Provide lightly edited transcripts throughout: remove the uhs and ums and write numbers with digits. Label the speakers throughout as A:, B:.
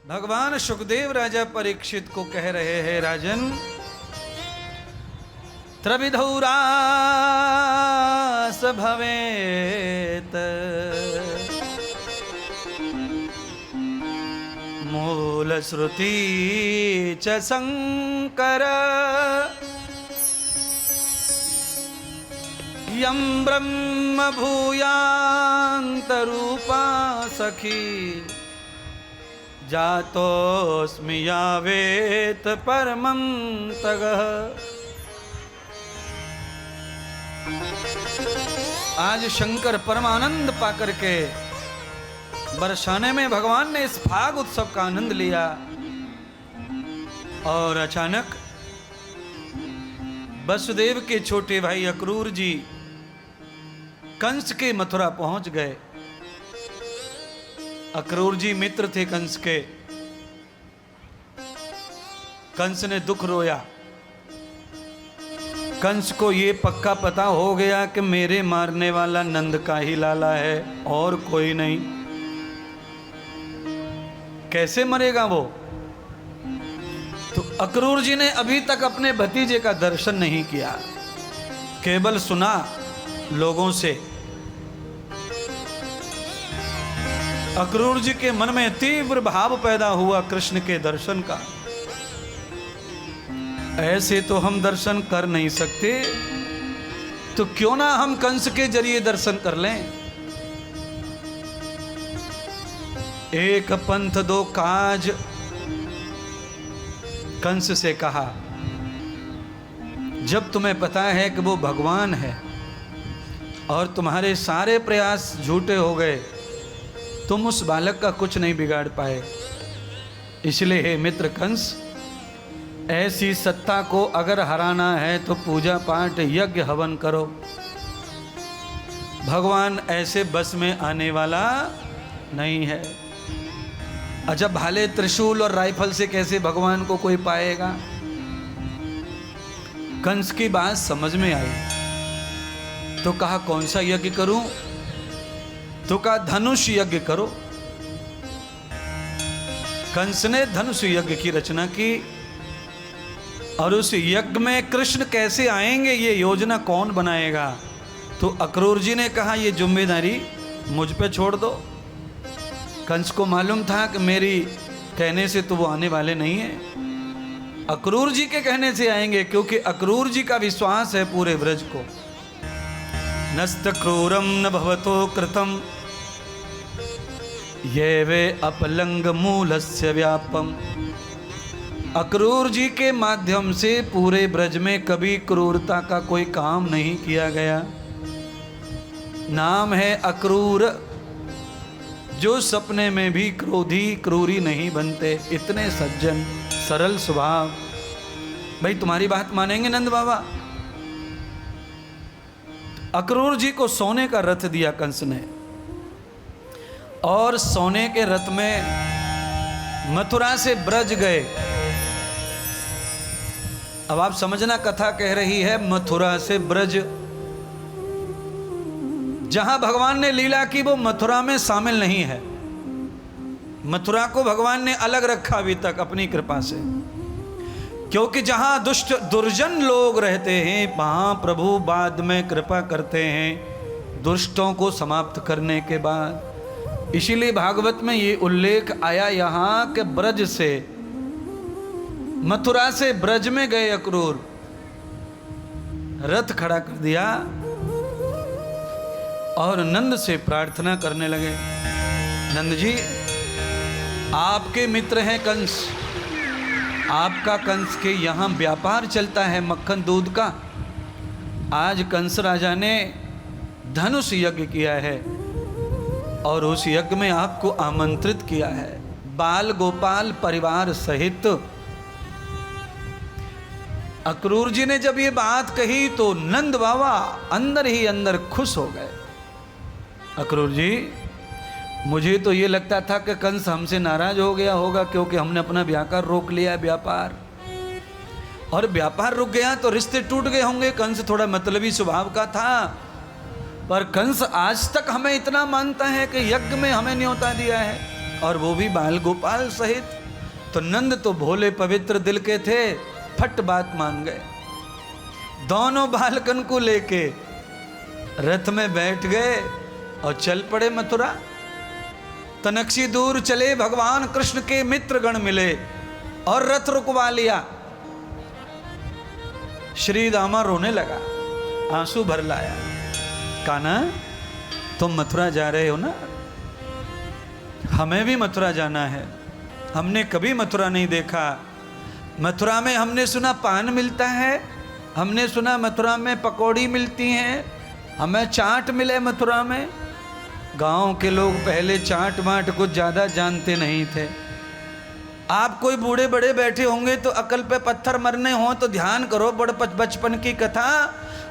A: भगवान सुखदेव राजा परीक्षित को कह रहे हैं, राजन त्रिविधौ रास भवेत मूल श्रुति च शंकर यं ब्रह्म भूयान्त रूपा सखी जातोस्मि यावेत परमं तगः। आज शंकर परमानंद पाकर के बरसाने में भगवान ने इस फाग उत्सव का आनंद लिया और अचानक वसुदेव के छोटे भाई अक्रूर जी कंस के मथुरा पहुंच गए। अक्रूर जी मित्र थे कंस के। कंस ने दुख रोया। कंस को ये पक्का पता हो गया कि मेरे मारने वाला नंद का ही लाला है और कोई नहीं। कैसे मरेगा वो? तो अक्रूर जी ने अभी तक अपने भतीजे का दर्शन नहीं किया, केवल सुना लोगों से। अक्रूर जी के मन में तीव्र भाव पैदा हुआ कृष्ण के दर्शन का। ऐसे तो हम दर्शन कर नहीं सकते, तो क्यों ना हम कंस के जरिए दर्शन कर लें। एक पंथ दो काज कंस से कहा। जब तुम्हें पता है कि वो भगवान है और तुम्हारे सारे प्रयास झूठे हो गए, तुम उस बालक का कुछ नहीं बिगाड़ पाए। इसलिए हे मित्र कंस, ऐसी सत्ता को अगर हराना है तो पूजा पाठ यज्ञ हवन करो। भगवान ऐसे बस में आने वाला नहीं है। अच्छा, भाले त्रिशूल और राइफल से कैसे भगवान को कोई पाएगा? कंस की बात समझ में आई तो कहा कौन सा यज्ञ करूं? तो कहा धनुष यज्ञ करो। कंस ने धनुष यज्ञ की रचना की और उस यज्ञ में कृष्ण कैसे आएंगे ये योजना कौन बनाएगा? तो अक्रूर जी ने कहा ये जिम्मेदारी मुझ पे छोड़ दो। कंस को मालूम था कि मेरी कहने से तो वो आने वाले नहीं है, अक्रूर जी के कहने से आएंगे, क्योंकि अक्रूर जी का विश्वास है पूरे ब्रज को। नस्त क्रूरम न भवतो कृतम ये वे अपलंग मूलस्य व्यापम। अक्रूर जी के माध्यम से पूरे ब्रज में कभी क्रूरता का कोई काम नहीं किया गया। नाम है अक्रूर, जो सपने में भी क्रोधी क्रूरी नहीं बनते, इतने सज्जन सरल स्वभाव। भाई तुम्हारी बात मानेंगे नंद बाबा? अक्रूर जी को सोने का रथ दिया कंस ने और सोने के रथ में मथुरा से ब्रज गए। अब आप समझना, कथा कह रही है मथुरा से ब्रज। जहां भगवान ने लीला की वो मथुरा में शामिल नहीं है। मथुरा को भगवान ने अलग रखा अभी तक अपनी कृपा से, क्योंकि जहां दुष्ट दुर्जन लोग रहते हैं वहां प्रभु बाद में कृपा करते हैं दुष्टों को समाप्त करने के बाद। इसीलिए भागवत में ये उल्लेख आया यहाँ के ब्रज से, मथुरा से ब्रज में गए अक्रूर, रथ खड़ा कर दिया और नंद से प्रार्थना करने लगे। नंद जी, आपके मित्र हैं कंस, आपका कंस के यहाँ व्यापार चलता है मक्खन दूध का। आज कंस राजा ने धनुष यज्ञ किया है और उस यज्ञ में आपको आमंत्रित किया है बाल गोपाल परिवार सहित। अक्रूर जी ने जब ये बात कही तो नंद बाबा अंदर ही अंदर खुश हो गए। अक्रूर जी, मुझे तो ये लगता था कि कंस हमसे नाराज हो गया होगा, क्योंकि हमने अपना व्यापार रोक लिया, व्यापार, और व्यापार रुक गया तो रिश्ते टूट गए होंगे। कंस थोड़ा मतलबी स्वभाव का था, पर कंस आज तक हमें इतना मानता है कि यज्ञ में हमें न्योता दिया है। और वो भी बाल गोपाल सहित। तो नंद तो भोले पवित्र दिल के थे, फट बात मान गए। दोनों बालकन को लेके रथ में बैठ गए और चल पड़े मथुरा। तनक्षी दूर चले, भगवान कृष्ण के मित्र गण मिले और रथ रुकवा लिया। श्री दामा रोने लगा, आंसू भर लाया। कान्हा, तुम मथुरा जा रहे हो ना? हमें भी मथुरा जाना है। हमने कभी मथुरा नहीं देखा। मथुरा में हमने सुना पान मिलता है, हमने सुना मथुरा में पकौड़ी मिलती हैं, हमें चाट मिले मथुरा में। गांव के लोग पहले चाट माट कुछ ज़्यादा जानते नहीं थे। आप कोई बूढ़े बड़े बैठे होंगे तो अकल पे पत्थर मरने हो तो ध्यान करो, बचपन की कथा।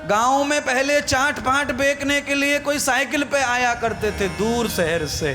A: गांव में पहले चाट पाट बेचने के लिए कोई साइकिल पे आया करते थे दूर शहर से।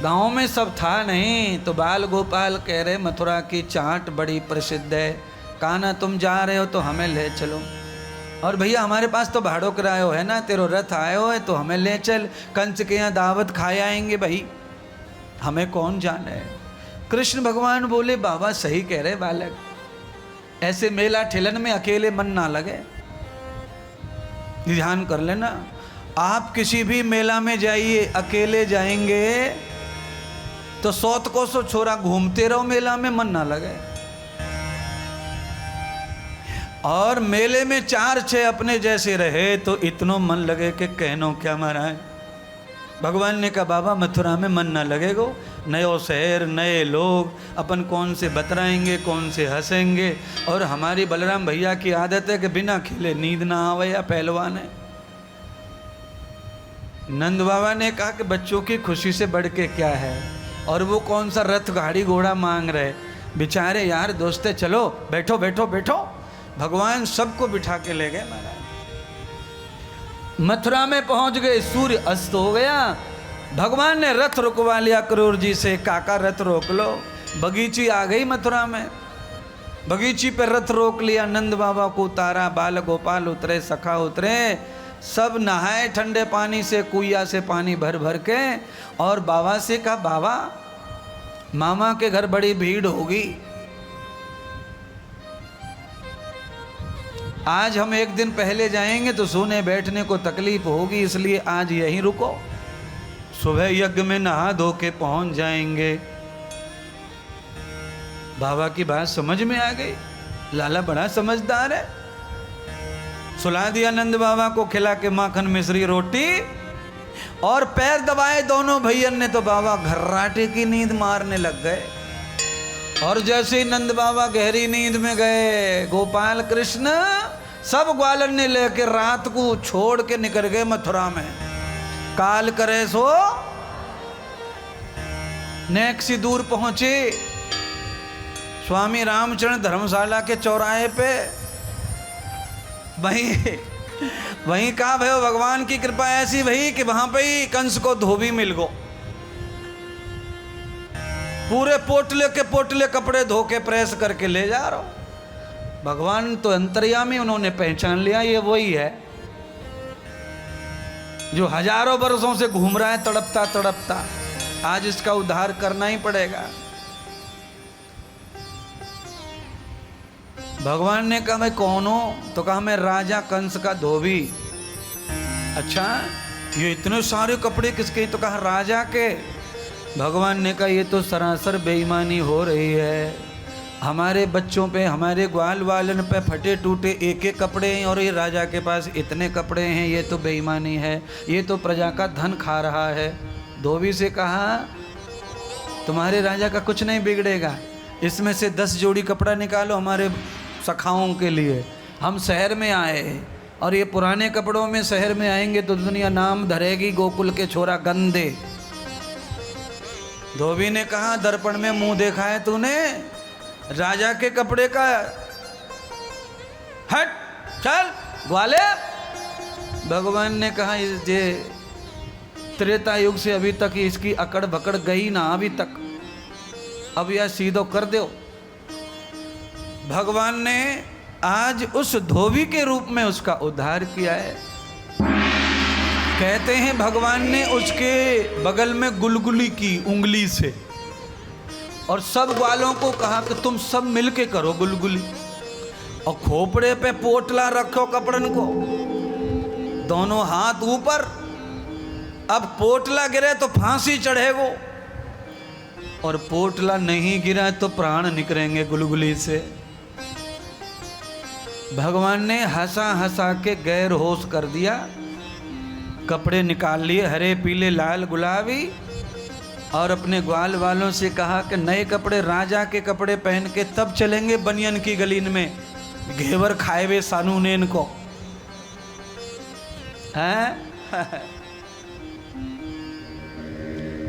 A: गांव में सब था नहीं। तो बाल गोपाल कह रहे मथुरा की चाट बड़ी प्रसिद्ध है, कान्हा तुम जा रहे हो तो हमें ले चलो। और भैया हमारे पास तो भाड़ो किरायो है ना, तेरो रथ आयो है तो हमें ले चल, कंस के यहाँ दावत खाए आएंगे भाई, हमें कौन जाने है। कृष्ण भगवान बोले बाबा सही कह रहे बालक, ऐसे मेला ठेलन में अकेले मन ना लगे, ध्यान कर लेना। आप किसी भी मेला में जाइए, अकेले जाएंगे तो 100 को 100 छोरा घूमते रहो, मेला में मन ना लगे। और मेले में 4-6 अपने जैसे रहे तो इतनो मन लगे कि कहनो क्या महाराज। भगवान ने कहा बाबा मथुरा में मन ना लगेगो, नयो शहर, नए लोग, अपन कौन से बतराएंगे, कौन से हंसेंगे। और हमारी बलराम भैया की आदत है कि बिना खेले नींद ना आवे, या पहलवान है। नंद बाबा ने कहा कि बच्चों की खुशी से बढ़ के क्या है, और वो कौन सा रथ गाड़ी घोड़ा मांग रहे बेचारे। यार दोस्ते चलो, बैठो बैठो बैठो। भगवान सबको बिठा के ले गए महाराज। मथुरा में पहुंच गए, सूर्य अस्त हो गया। भगवान ने रथ रुकवा लिया क्रूर जी से, काका रथ रोक लो। बगीची आ गई मथुरा में, बगीची पे रथ रोक लिया। नंद बाबा को उतारा, बाल गोपाल उतरे, सखा उतरे, सब नहाए ठंडे पानी से, कुइया से पानी भर भर के। और बाबा से कहा बाबा मामा के घर बड़ी भीड़ होगी, आज हम एक दिन पहले जाएंगे तो सोने बैठने को तकलीफ होगी, इसलिए आज यहीं रुको, सुबह यज्ञ में नहा धो के पहुंच जाएंगे। बाबा की बात समझ में आ गई, लाला बड़ा समझदार है। सुला दिया नंद बाबा को, खिला के माखन मिश्री रोटी, और पैर दबाए दोनों भैयन ने तो बाबा घर्राटे की नींद मारने लग गए। और जैसे ही नंद बाबा गहरी नींद में गए, गोपाल कृष्ण सब ग्वालन ने लेकर रात को छोड़ के निकल गए मथुरा में। काल करे सो नेक सी दूर पहुंचे। स्वामी रामचंद्र धर्मशाला के चौराहे पे वहीं कहा भयो भगवान की कृपा ऐसी भई कि वहां पे ही कंस को धोबी मिल गो। पूरे पोटले के पोटले कपड़े धो के प्रेस करके ले जा रहा हूं। भगवान तो अंतर्यामी, उन्होंने पहचान लिया ये वही है जो हजारों वर्षों से घूम रहा है तड़पता तड़पता, आज इसका उद्धार करना ही पड़ेगा। भगवान ने कहा मैं कौन हूं? तो कहा मैं राजा कंस का धोबी। अच्छा ये इतने सारे कपड़े किसके? तो कहा राजा के। भगवान ने कहा ये तो सरासर बेईमानी हो रही है, हमारे बच्चों पे, हमारे ग्वाल वालन पे फटे टूटे एक एक कपड़े हैं और ये राजा के पास इतने कपड़े हैं, ये तो बेईमानी है, ये तो प्रजा का धन खा रहा है। धोबी से कहा तुम्हारे राजा का कुछ नहीं बिगड़ेगा, इसमें से 10 जोड़ी कपड़ा निकालो हमारे सखाओं के लिए। हम शहर में आए और ये पुराने कपड़ों में शहर में आएंगे तो दुनिया नाम धरेगी गोकुल के छोरा गंदे। धोबी ने कहा दर्पण में मुंह देखा है तूने राजा के कपड़े का? हट चल ग्वाले। भगवान ने कहा ये त्रेता युग से अभी तक इसकी अकड़ भकड़ गई ना अभी तक, अब यह सीधो कर दो। भगवान ने आज उस धोबी के रूप में उसका उद्धार किया है। कहते हैं भगवान ने उसके बगल में गुलगुली की उंगली से, और सब ग्वालों को कहा कि तुम सब मिलके करो गुलगुली, और खोपड़े पे पोटला रखो कपड़न को, दोनों हाथ ऊपर। अब पोटला गिरे तो फांसी चढ़ेगो, और पोटला नहीं गिरा तो प्राण निकलेंगे गुलगुली से। भगवान ने हंसा हंसा के गैर होश कर दिया, कपड़े निकाल लिए हरे पीले लाल गुलाबी, और अपने ग्वाल वालों से कहा कि नए कपड़े राजा के कपड़े पहन के तब चलेंगे बनियन की गलीन में, घेवर खाए हुए सानू ने इनको हैं।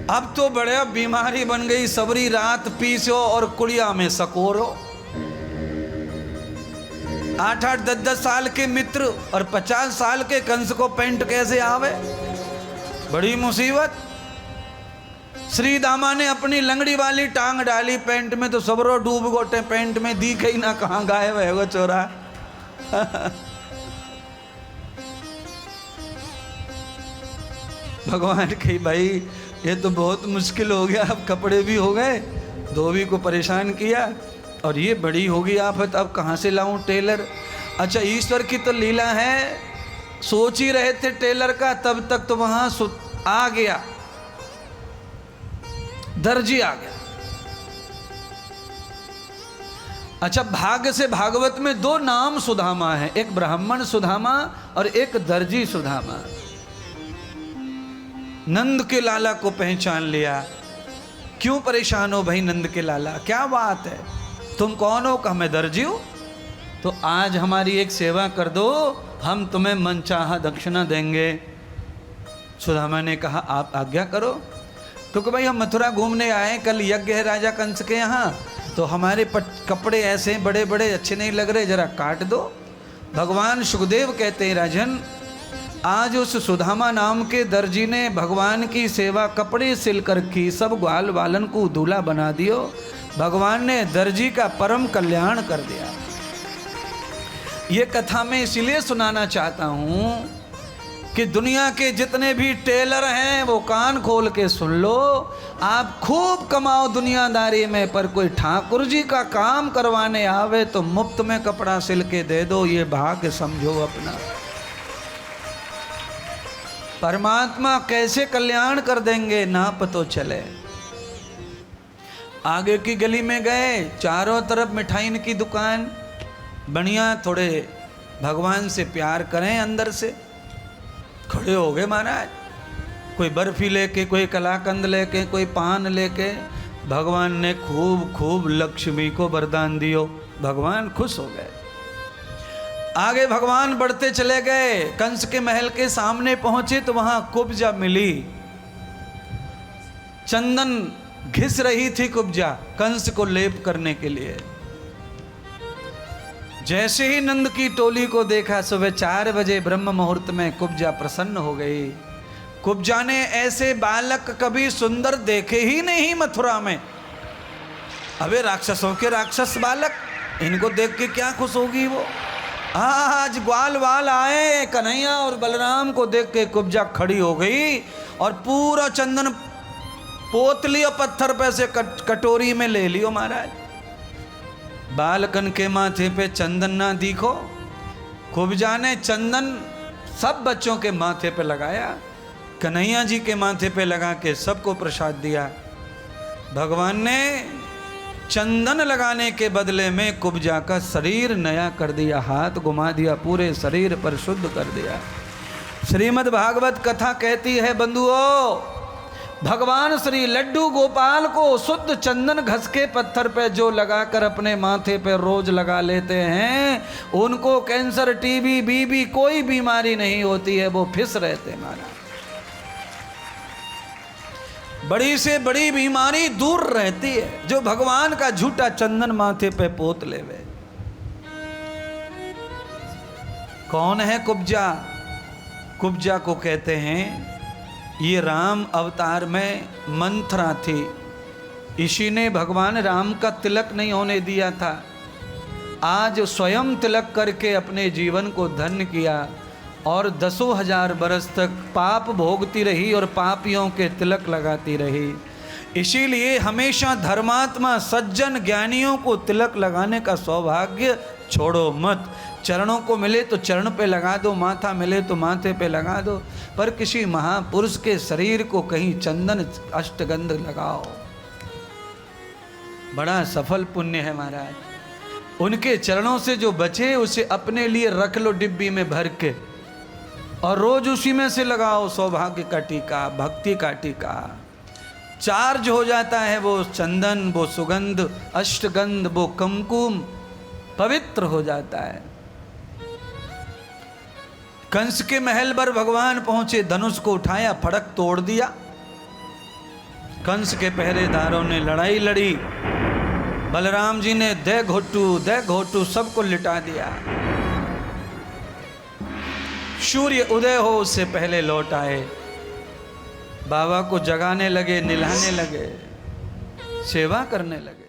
A: अब तो बड़े बीमारी बन गई, सबरी रात पीसो और कुड़िया में सकोरो। 8-8 10-10 साल के मित्र और 50 साल के कंस को पेंट कैसे आवे, बड़ी मुसीबत। श्री दामा ने अपनी लंगड़ी वाली टांग डाली पेंट में तो सबरो डूब गोटे पेंट में, दी कहीं ना कहाँ गायब है वो चोरा। भगवान कही भाई ये तो बहुत मुश्किल हो गया, अब कपड़े भी हो गए, धोबी को परेशान किया, और ये बड़ी होगी आफत, अब कहाँ से लाऊं टेलर। अच्छा ईश्वर की तो लीला है, सोच ही रहे थे टेलर का, तब तक तो वहां आ गया दर्जी आ गया। अच्छा भाग्य से भागवत में 2 नाम सुदामा है, एक ब्राह्मण सुदामा और एक दर्जी सुदामा। नंद के लाला को पहचान लिया। क्यों परेशान हो भाई नंद के लाला, क्या बात है, तुम कौन हो? कहा मैं दर्जी हूं। तो आज हमारी एक सेवा कर दो, हम तुम्हें मनचाहा दक्षिणा देंगे। सुदामा ने कहा आप आज्ञा करो, क्योंकि भाई हम मथुरा घूमने आए, कल यज्ञ है राजा कंस के यहाँ, तो हमारे कपड़े ऐसे बड़े बड़े अच्छे नहीं लग रहे, जरा काट दो। भगवान सुखदेव कहते हैं राजन, आज उस सुदामा नाम के दर्जी ने भगवान की सेवा कपड़े सिल कर की, सब ग्वाल वालन को दूल्हा बना दियो। भगवान ने दर्जी का परम कल्याण कर दिया। ये कथा मैं इसलिए सुनाना चाहता हूँ कि दुनिया के जितने भी टेलर हैं वो कान खोल के सुन लो। आप खूब कमाओ दुनियादारी में, पर कोई ठाकुर जी का काम करवाने आवे तो मुफ्त में कपड़ा सिल के दे दो, ये भाग्य समझो अपना। परमात्मा कैसे कल्याण कर देंगे ना पतो चले। आगे की गली में गए, चारों तरफ मिठाई की दुकान, बढ़िया, थोड़े भगवान से प्यार करें अंदर से। खड़े हो गए महाराज, कोई बर्फी लेके, कोई कलाकंद लेके, कोई पान लेके। भगवान ने खूब खूब लक्ष्मी को वरदान दियो, भगवान खुश हो गए। आगे भगवान बढ़ते चले गए, कंस के महल के सामने पहुंचे तो वहां कुब्जा मिली। चंदन घिस रही थी कुब्जा कंस को लेप करने के लिए। जैसे ही नंद की टोली को देखा, सुबह 4 बजे ब्रह्म मुहूर्त में कुब्जा प्रसन्न हो गई। कुब्जा ने ऐसे बालक कभी सुंदर देखे ही नहीं मथुरा में। अबे राक्षसों के राक्षस बालक, इनको देख के क्या खुश होगी वो। आज ग्वाल वाल आए, कन्हैया और बलराम को देख के कुब्जा खड़ी हो गई और पूरा चंदन पोत लियो, पत्थर पे से कटोरी में ले लियो महाराज। बालकन के माथे पे चंदन ना दिखो, कुब्जा ने चंदन सब बच्चों के माथे पे लगाया, कन्हैया जी के माथे पे लगा के सबको प्रसाद दिया। भगवान ने चंदन लगाने के बदले में कुब्जा का शरीर नया कर दिया, हाथ घुमा दिया, पूरे शरीर पर शुद्ध कर दिया। श्रीमद् भागवत कथा कहती है बंधुओं, भगवान श्री लड्डू गोपाल को शुद्ध चंदन घस के पत्थर पे जो लगाकर अपने माथे पे रोज लगा लेते हैं, उनको कैंसर, टीबी, बीबी कोई बीमारी नहीं होती है, वो फिस रहते माना। बड़ी से बड़ी बीमारी दूर रहती है जो भगवान का झूठा चंदन माथे पे पोत लेवे। कौन है कुब्जा? कुब्जा को कहते हैं, ये राम अवतार में मंथरा थी, इसी ने भगवान राम का तिलक नहीं होने दिया था। आज स्वयं तिलक करके अपने जीवन को धन्य किया और 10,000 बरस तक पाप भोगती रही और पापियों के तिलक लगाती रही। इसीलिए हमेशा धर्मात्मा सज्जन ज्ञानियों को तिलक लगाने का सौभाग्य छोड़ो मत। चरणों को मिले तो चरण पे लगा दो, माथा मिले तो माथे पे लगा दो, पर किसी महापुरुष के शरीर को कहीं चंदन अष्टगंध लगाओ, बड़ा सफल पुण्य है महाराज। उनके चरणों से जो बचे उसे अपने लिए रख लो डिब्बी में भर के, और रोज उसी में से लगाओ सौभाग्य का टीका, भक्ति का टीका। चार्ज हो जाता है वो चंदन, वो सुगंध, अष्टगंध, वो कुमकुम पवित्र हो जाता है। कंस के महल पर भगवान पहुंचे, धनुष को उठाया, फड़क तोड़ दिया। कंस के पहरेदारों ने लड़ाई लड़ी, बलराम जी ने दे घोटू सबको लिटा दिया। सूर्य उदय हो उससे पहले लौट आए, बाबा को जगाने लगे, निलाने लगे, सेवा करने लगे।